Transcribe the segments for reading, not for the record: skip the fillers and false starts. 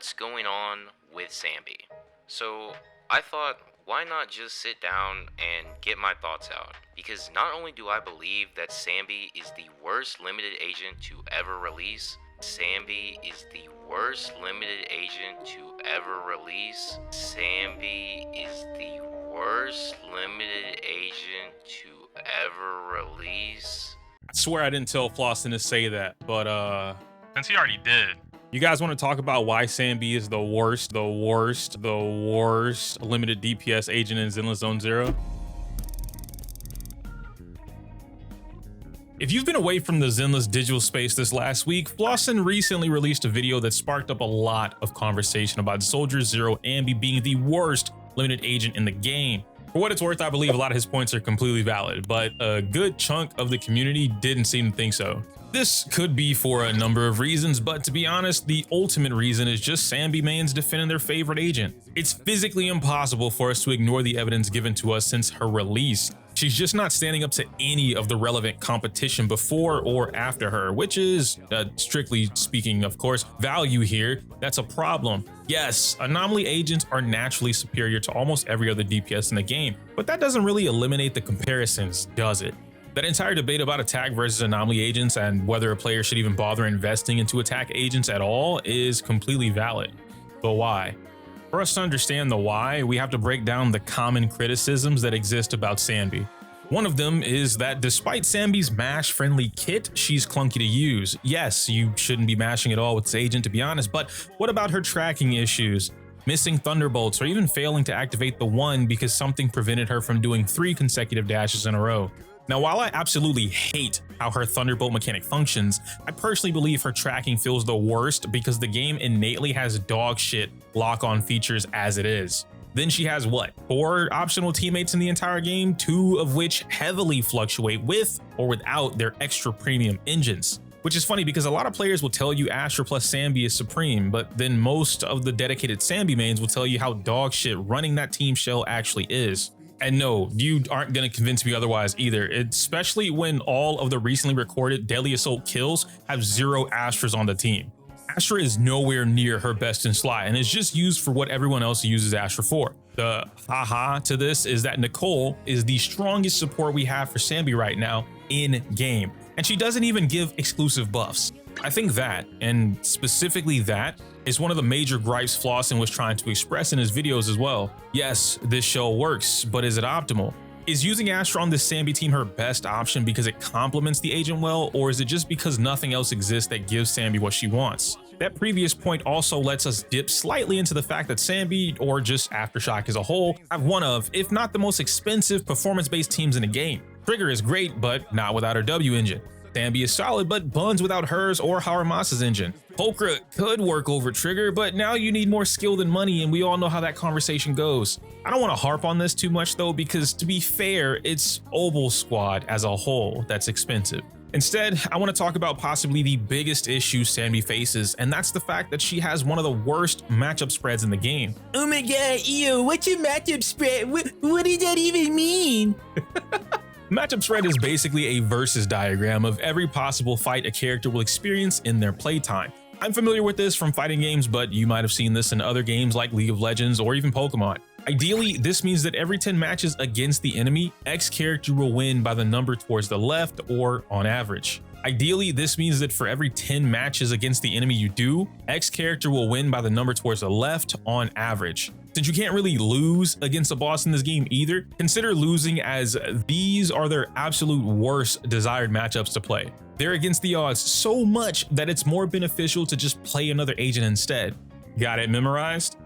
what's going on with Sanby. So I thought, why not just sit down and get my thoughts out? Because not only do I believe that Sanby is the worst limited agent to ever release, Sanby is the worst limited agent to ever release. Sanby is the worst limited agent to ever release. I swear I didn't tell Flossin to say that, but Since he already did. you guys want to talk about why Sanby is the worst limited DPS agent in Zenless Zone Zero? If you've been away from the Zenless digital space this last week, Flossin recently released a video that sparked up a lot of conversation about Soldier Zero Anby being the worst limited agent in the game. For what it's worth, I believe a lot of his points are completely valid, but a good chunk of the community didn't seem to think so. This could be for a number of reasons, but to be honest, the ultimate reason is just Sanby mains defending their favorite agent. It's physically impossible for us to ignore the evidence given to us since her release. She's just not standing up to any of the relevant competition before or after her, which is, strictly speaking, of course, value here. That's a problem. Yes, anomaly agents are naturally superior to almost every other DPS in the game, but that doesn't really eliminate the comparisons, does it? That entire debate about attack versus anomaly agents and whether a player should even bother investing into attack agents at all is completely valid. But why? For us to understand the why, we have to break down the common criticisms that exist about Sanby. One of them is that despite Sanby's mash-friendly kit, she's clunky to use. Yes, you shouldn't be mashing at all with this agent, to be honest, but what about her tracking issues? Missing thunderbolts, or even failing to activate the one because something prevented her from doing 3 consecutive dashes in a row. Now, while I absolutely hate how her Thunderbolt mechanic functions, I personally believe her tracking feels the worst because the game innately has dog shit lock-on features as it is. Then she has what, 4 optional teammates in the entire game, 2 of which heavily fluctuate with or without their extra premium engines. Which is funny because a lot of players will tell you Astra plus Sanby is supreme, but then most of the dedicated Sanby mains will tell you how dog shit running that team shell actually is. And no, you aren't going to convince me otherwise either, especially when all of the recently recorded Deadly Assault kills have 0 Astras on the team. Astra is nowhere near her best in slot and is just used for what everyone else uses Astra for. The haha to this is that Nicole is the strongest support we have for Sanby right now in game, and she doesn't even give exclusive buffs. I think that, and specifically that, is one of the major gripes Flossin was trying to express in his videos as well. Yes, this shell works, but is it optimal? Is using Astra on this Sanby team her best option because it complements the agent well, or is it just because nothing else exists that gives Sanby what she wants? That previous point also lets us dip slightly into the fact that Sanby, or just Aftershock as a whole, have one of, if not the most expensive performance-based teams in the game. Trigger is great, but not without her W engine. Sanby is solid, but buns without hers or Haramasa's engine. Pokra could work over Trigger, but now you need more skill than money, and we all know how that conversation goes. I don't want to harp on this too much though, because to be fair, it's Obol Swuad as a whole that's expensive. Instead, I want to talk about possibly the biggest issue Sanby faces, and that's the fact that she has one of the worst matchup spreads in the game. Oh my god, ew, what's a matchup spread? What does that even mean? Matchup spread is basically a versus diagram of every possible fight a character will experience in their playtime. I'm familiar with this from fighting games, but you might have seen this in other games like League of Legends or even Pokemon. Ideally, this means that every 10 matches against the enemy, X character will win by the number towards the left or on average. Ideally, this means that for every 10 matches against the enemy you do, X character will win by the number towards the left on average. Since you can't really lose against a boss in this game either, consider losing as these are their absolute worst desired matchups to play. They're against the odds so much that it's more beneficial to just play another agent instead. Got it memorized?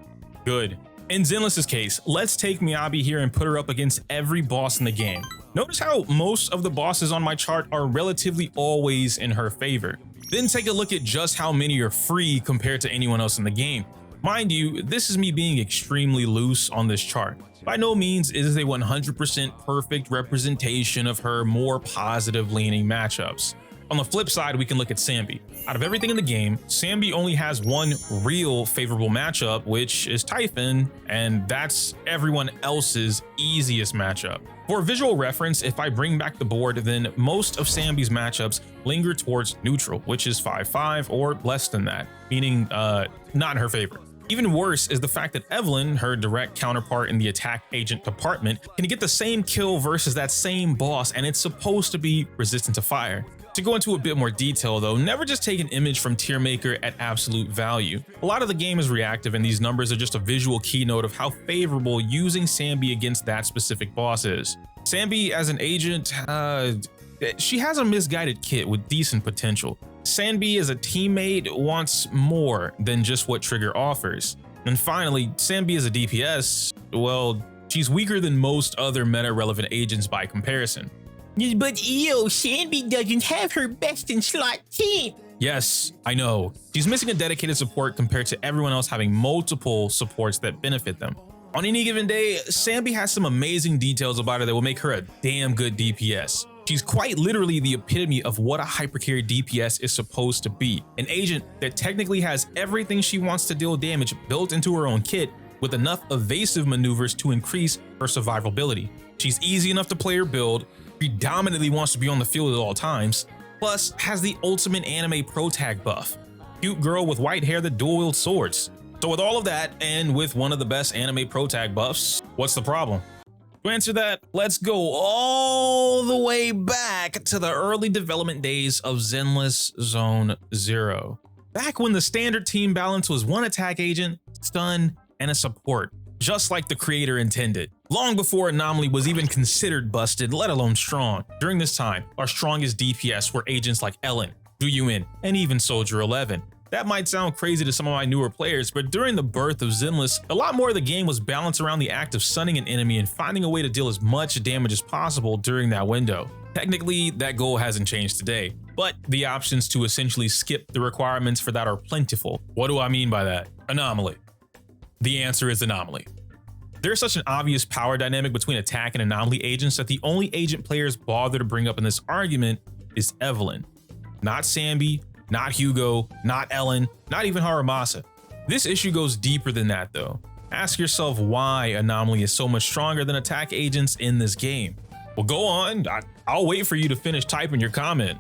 Good. In Zenless's case, let's take Miyabi here and put her up against every boss in the game. Notice how most of the bosses on my chart are relatively always in her favor. Then take a look at just how many are free compared to anyone else in the game. Mind you, this is me being extremely loose on this chart. By no means is it a 100% perfect representation of her more positive leaning matchups. On the flip side, we can look at Sanby. Out of everything in the game, Sanby only has one real favorable matchup, which is Typhon, and that's everyone else's easiest matchup. For visual reference, if I bring back the board, then most of Sanby's matchups linger towards neutral, which is 5-5 or less than that, meaning not in her favor. Even worse is the fact that Evelyn, her direct counterpart in the attack agent department, can get the same kill versus that same boss, and it's supposed to be resistant to fire. To go into a bit more detail though, never just take an image from tier maker at absolute value. A lot of the game is reactive, and these numbers are just a visual keynote of how favorable using Sanby against that specific boss is. Sanby as an agent, she has a misguided kit with decent potential. Sanby as a teammate wants more than just what Trigger offers. And finally, Sanby as a DPS, well, she's weaker than most other meta-relevant agents by comparison. But Sanby doesn't have her best in slot 10. Yes, I know. She's missing a dedicated support compared to everyone else having multiple supports that benefit them. On any given day, Sanby has some amazing details about her that will make her a damn good DPS. She's quite literally the epitome of what a hypercarry DPS is supposed to be. An agent that technically has everything she wants to deal damage built into her own kit, with enough evasive maneuvers to increase her survivability. She's easy enough to play her build, predominantly wants to be on the field at all times, plus has the ultimate anime pro tag buff. Cute girl with white hair that dual wields swords. So with all of that, and with one of the best anime pro tag buffs, what's the problem? To answer that, let's go all the way back to the early development days of Zenless Zone Zero. Back when the standard team balance was one attack agent, stun, and a support, just like the creator intended. Long before Anomaly was even considered busted, let alone strong. During this time, our strongest DPS were agents like Ellen, Zuyuin, and even Soldier 11. That might sound crazy to some of my newer players, but during the birth of Zenless, a lot more of the game was balanced around the act of stunning an enemy and finding a way to deal as much damage as possible during that window. Technically, that goal hasn't changed today, but the options to essentially skip the requirements for that are plentiful. What do I mean by that? Anomaly. The answer is Anomaly. There's such an obvious power dynamic between attack and anomaly agents that the only agent players bother to bring up in this argument is Evelyn. Not Sanby, not Hugo, not Ellen, not even Haramasa. This issue goes deeper than that though. Ask yourself why Anomaly is so much stronger than attack agents in this game. Well, go on, I'll wait for you to finish typing your comment.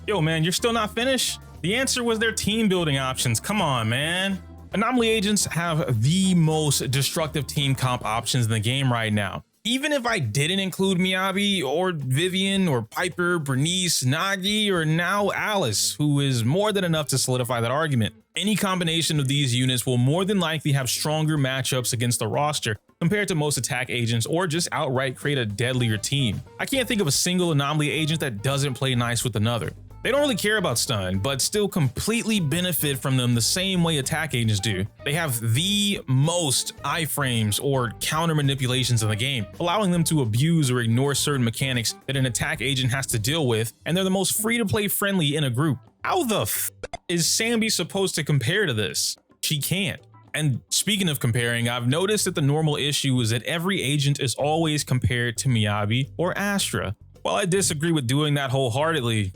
Yo man, you're still not finished? The answer was their team building options. Come on, man. Anomaly agents have the most destructive team comp options in the game right now. Even if I didn't include Miyabi or Vivian or Piper, Bernice, Nagi, or now Alice, who is more than enough to solidify that argument. Any combination of these units will more than likely have stronger matchups against the roster compared to most attack agents, or just outright create a deadlier team. I can't think of a single Anomaly agent that doesn't play nice with another. They don't really care about stun, but still completely benefit from them the same way attack agents do. They have the most iframes or counter manipulations in the game, allowing them to abuse or ignore certain mechanics that an attack agent has to deal with, and they're the most free-to-play friendly in a group. How the f is Sanby supposed to compare to this? She can't. And speaking of comparing, I've noticed that the normal issue is that every agent is always compared to Miyabi or Astra. While I disagree with doing that wholeheartedly,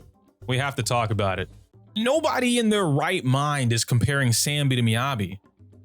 we have to talk about it. Nobody in their right mind is comparing Sanby to Miyabi.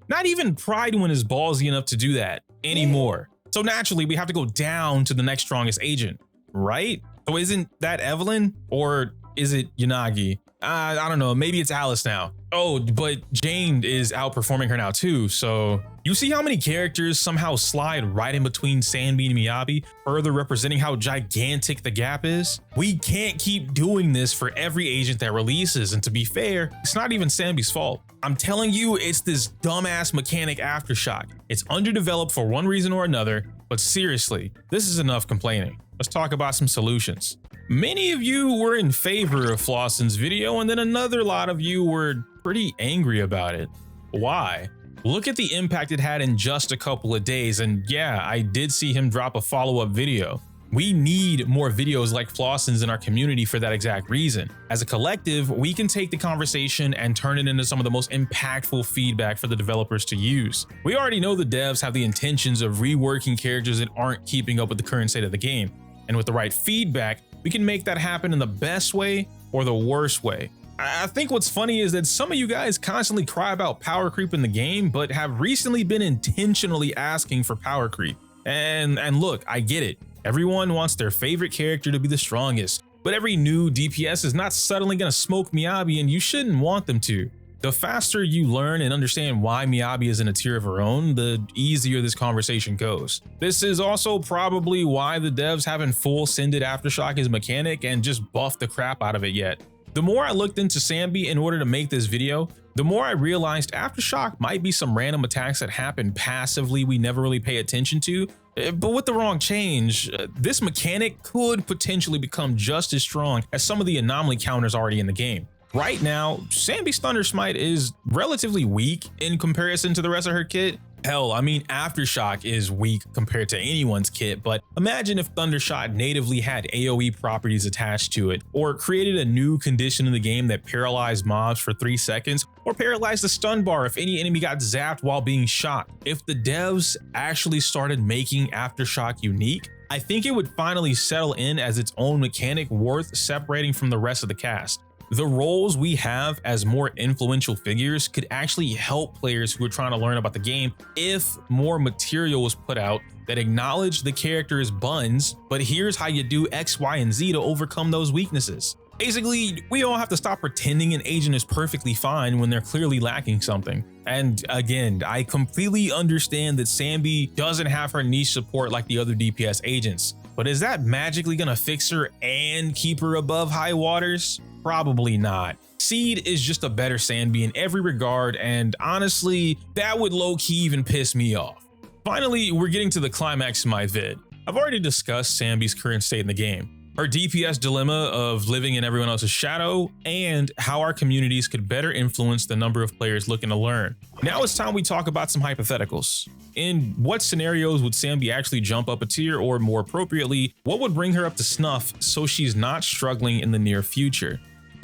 Not even Pride is ballsy enough to do that anymore. So naturally, we have to go down to the next strongest agent, right? So isn't that Evelyn, or is it Yanagi? I don't know, maybe it's Alice now. Oh, but Jane is outperforming her now too, so you see how many characters somehow slide right in between Sanby and Miyabi, further representing how gigantic the gap is? We can't keep doing this for every agent that releases, and to be fair, it's not even Sanby's fault. I'm telling you, it's this dumbass mechanic Aftershock. It's underdeveloped for one reason or another, but seriously, this is enough complaining. Let's talk about some solutions. Many of you were in favor of Flossen's video, and then another lot of you were pretty angry about it. Why? Look at the impact it had in just a couple of days, and yeah, I did see him drop a follow-up video. We need more videos like Flossen's in our community for that exact reason. As a collective, we can take the conversation and turn it into some of the most impactful feedback for the developers to use. We already know the devs have the intentions of reworking characters that aren't keeping up with the current state of the game, and with the right feedback, we can make that happen in the best way or the worst way. I think what's funny is that some of you guys constantly cry about power creep in the game, but have recently been intentionally asking for power creep. And look, I get it. Everyone wants their favorite character to be the strongest, but every new DPS is not suddenly gonna smoke Miyabi, and you shouldn't want them to. The faster you learn and understand why Miyabi is in a tier of her own, the easier this conversation goes. This is also probably why the devs haven't full sended Aftershock his mechanic and just buffed the crap out of it yet. The more I looked into Sanby in order to make this video, the more I realized Aftershock might be some random attacks that happen passively we never really pay attention to. But with the wrong change, this mechanic could potentially become just as strong as some of the anomaly counters already in the game. Right now, Sanby's Thunder Smite is relatively weak in comparison to the rest of her kit. Hell, I mean, Aftershock is weak compared to anyone's kit, but imagine if Thundershot natively had AoE properties attached to it, or created a new condition in the game that paralyzed mobs for 3 seconds, or paralyzed the stun bar if any enemy got zapped while being shot. If the devs actually started making Aftershock unique, I think it would finally settle in as its own mechanic worth separating from the rest of the cast. The roles we have as more influential figures could actually help players who are trying to learn about the game if more material was put out that acknowledge the character is buns, but here's how you do X, Y, and Z to overcome those weaknesses. Basically, we all have to stop pretending an agent is perfectly fine when they're clearly lacking something. And again, I completely understand that Sanby doesn't have her niche support like the other DPS agents, but is that magically gonna fix her and keep her above high waters? Probably not. Seed is just a better Sanby in every regard, and honestly, that would low-key even piss me off. Finally, we're getting to the climax of my vid. I've already discussed Sanby's current state in the game, her DPS dilemma of living in everyone else's shadow, and how our communities could better influence the number of players looking to learn. Now it's time we talk about some hypotheticals. In what scenarios would Sanby actually jump up a tier, or more appropriately, what would bring her up to snuff so she's not struggling in the near future?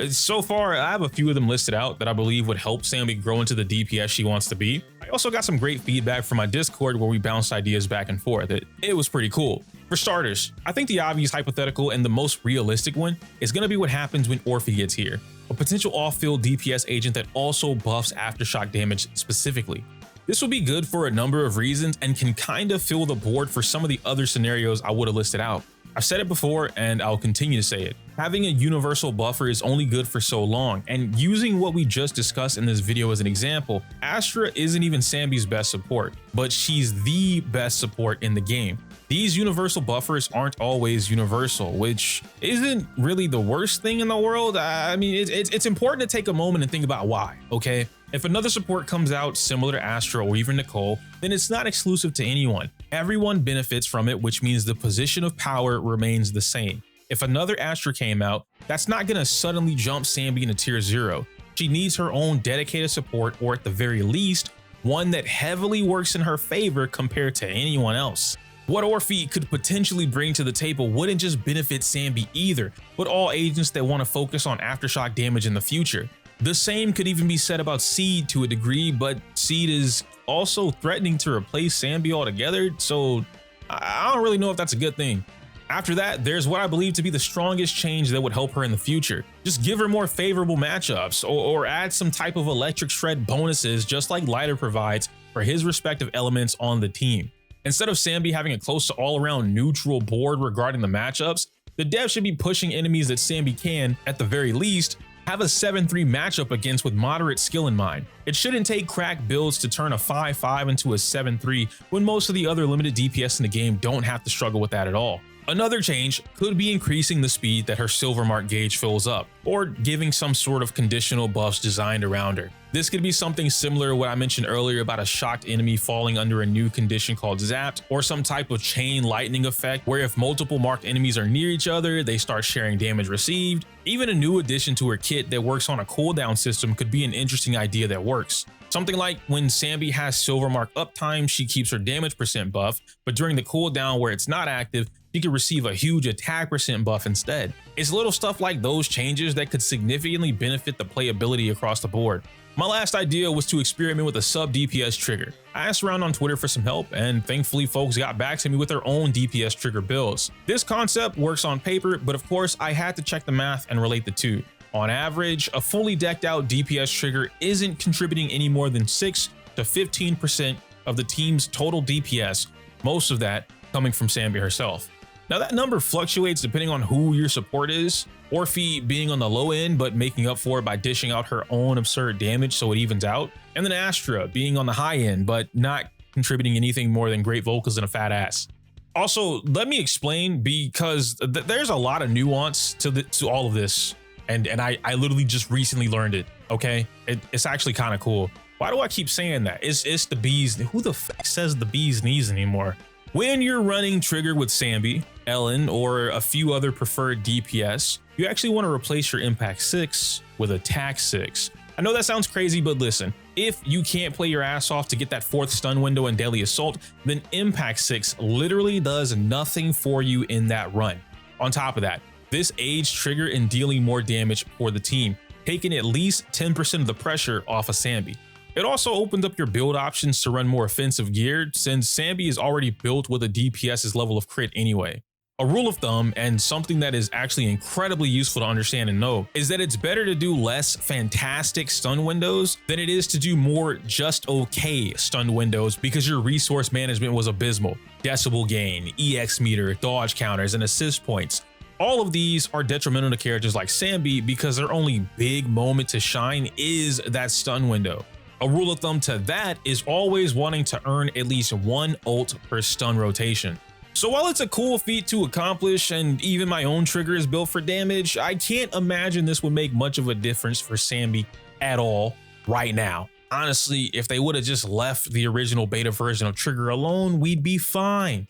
So far, I have a few of them listed out that I believe would help Sanby grow into the DPS she wants to be. I also got some great feedback from my Discord where we bounced ideas back and forth. It was pretty cool. For starters, I think the obvious hypothetical and the most realistic one is going to be what happens when Orphe gets here, a potential off-field DPS agent that also buffs Aftershock damage specifically. This will be good for a number of reasons and can kind of fill the board for some of the other scenarios I would have listed out. I've said it before and I'll continue to say it. Having a universal buffer is only good for so long, and using what we just discussed in this video as an example, Astra isn't even Sanby's best support, but she's the best support in the game. These universal buffers aren't always universal, which isn't really the worst thing in the world. I mean, it's important to take a moment and think about why, okay? If another support comes out similar to Astra or even Nicole, then it's not exclusive to anyone. Everyone benefits from it, which means the position of power remains the same. If another Astra came out, that's not gonna suddenly jump Sanby into tier 0. She needs her own dedicated support, or at the very least, one that heavily works in her favor compared to anyone else. What Orphe could potentially bring to the table wouldn't just benefit Sanby either, but all agents that want to focus on Aftershock damage in the future. The same could even be said about Seed to a degree, but Seed is also threatening to replace Sanby altogether, so I don't really know if that's a good thing. After that, there's what I believe to be the strongest change that would help her in the future. Just give her more favorable matchups, or add some type of electric shred bonuses just like Lighter provides for his respective elements on the team. Instead of Sanby having a close to all-around neutral board regarding the matchups, the dev should be pushing enemies that Sanby can, at the very least, have a 7-3 matchup against with moderate skill in mind. It shouldn't take crack builds to turn a 5-5 into a 7-3 when most of the other limited DPS in the game don't have to struggle with that at all. Another change could be increasing the speed that her silver mark gauge fills up, or giving some sort of conditional buffs designed around her. This could be something similar to what I mentioned earlier about a shocked enemy falling under a new condition called zapped, or some type of chain lightning effect where if multiple marked enemies are near each other, they start sharing damage received. Even a new addition to her kit that works on a cooldown system could be an interesting idea that works. Something like when Sanby has silver mark uptime, she keeps her damage percent buff, but during the cooldown where it's not active, she could receive a huge attack percent buff instead. It's little stuff like those changes that could significantly benefit the playability across the board. My last idea was to experiment with a sub DPS trigger. I asked around on Twitter for some help, and thankfully folks got back to me with their own DPS trigger builds. This concept works on paper, but of course I had to check the math and relate the two. On average, a fully decked out DPS trigger isn't contributing any more than 6 to 15% of the team's total DPS, most of that coming from Sanby herself. Now that number fluctuates depending on who your support is, Orphe being on the low end but making up for it by dishing out her own absurd damage so it evens out, and then Astra being on the high end but not contributing anything more than great vocals and a fat ass. Also, let me explain, because there's a lot of nuance to all of this, and I literally just recently learned it, okay? It's actually kind of cool. Why do I keep saying that? It's the bees. Who the fuck says the bee's knees anymore? When you're running Trigger with Sanby, Ellen, or a few other preferred DPS, you actually want to replace your Impact 6 with Attack 6. I know that sounds crazy, but listen, if you can't play your ass off to get that 4th stun window in Daily Assault, then Impact 6 literally does nothing for you in that run. On top of that, this aids Trigger in dealing more damage for the team, taking at least 10% of the pressure off of Sanby. It also opens up your build options to run more offensive gear, since Sanby is already built with a DPS's level of crit anyway. A rule of thumb, and something that is actually incredibly useful to understand and know, is that it's better to do less fantastic stun windows than it is to do more just okay stun windows, because your resource management was abysmal. Decibel gain, EX meter, dodge counters, and assist points. All of these are detrimental to characters like Sanby because their only big moment to shine is that stun window. A rule of thumb to that is always wanting to earn at least 1 ult per stun rotation. So while it's a cool feat to accomplish, and even my own trigger is built for damage, I can't imagine this would make much of a difference for Sanby at all right now. Honestly, if they would have just left the original beta version of Trigger alone, we'd be fine.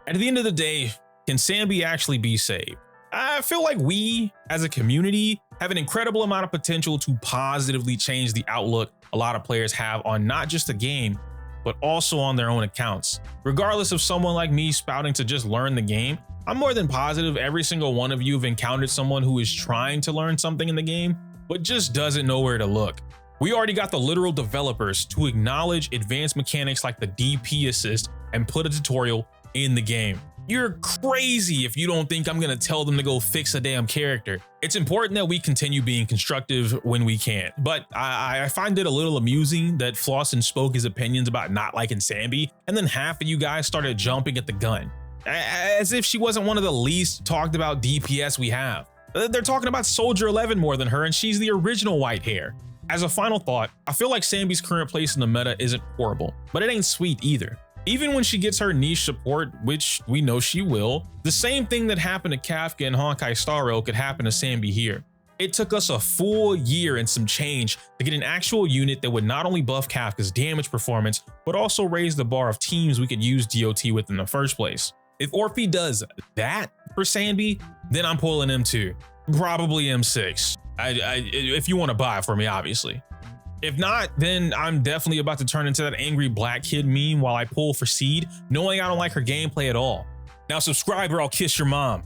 At the end of the day, can Sanby actually be saved? I feel like we, as a community, have an incredible amount of potential to positively change the outlook a lot of players have on not just the game, but also on their own accounts. Regardless of someone like me spouting to just learn the game, I'm more than positive every single one of you have encountered someone who is trying to learn something in the game, but just doesn't know where to look. We already got the literal developers to acknowledge advanced mechanics like the DP assist and put a tutorial in the game. You're crazy if you don't think I'm gonna tell them to go fix a damn character. It's important that we continue being constructive when we can, but I find it a little amusing that Flossin spoke his opinions about not liking Sanby, and then half of you guys started jumping at the gun, as if she wasn't one of the least talked about DPS we have. They're talking about Soldier 11 more than her, and she's the original white hair. As a final thought, I feel like Sanby's current place in the meta isn't horrible, but it ain't sweet either. Even when she gets her niche support, which we know she will, the same thing that happened to Kafka and Honkai Star Rail could happen to Sanby here. It took us a full year and some change to get an actual unit that would not only buff Kafka's damage performance, but also raise the bar of teams we could use DOT with in the first place. If Orphe does that for Sanby, then I'm pulling M2, probably M6. If you want to buy it for me, obviously. If not, then I'm definitely about to turn into that angry black kid meme while I pull for Seed, knowing I don't like her gameplay at all. Now subscribe or I'll kiss your mom.